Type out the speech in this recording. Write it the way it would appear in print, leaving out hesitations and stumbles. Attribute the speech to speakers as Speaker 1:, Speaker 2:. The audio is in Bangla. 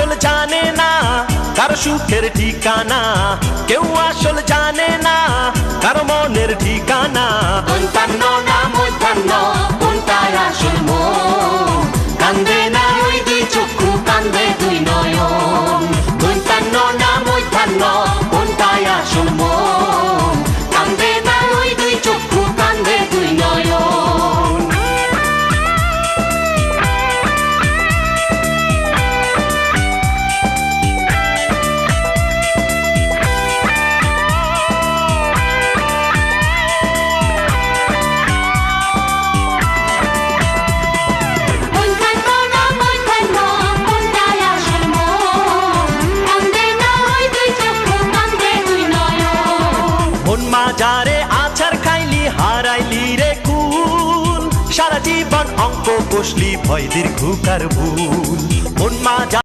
Speaker 1: আসল জানে না কারো সুখের ঠিকানা, কেউ আসল জানে না কারো মনের ঠিকানা।
Speaker 2: দন্তান্ন না মধ্যাহ্ন কোনটায় আসল মন, কান্দে না ওই দুই চক্ষু কান্দে দুই নয়ন। দন্তান্ন না মধ্যাহ্ন কোনটায় আসল মন, কান্দে না ওই দুই চক্ষু কান্দে দুই নয়ন।
Speaker 1: যারে আছাড় খাইলি হারাইলি রে কুল, সারা জীবন অঙ্ক কষলি ভয় দীর্ঘকার ভুল। মন মাজা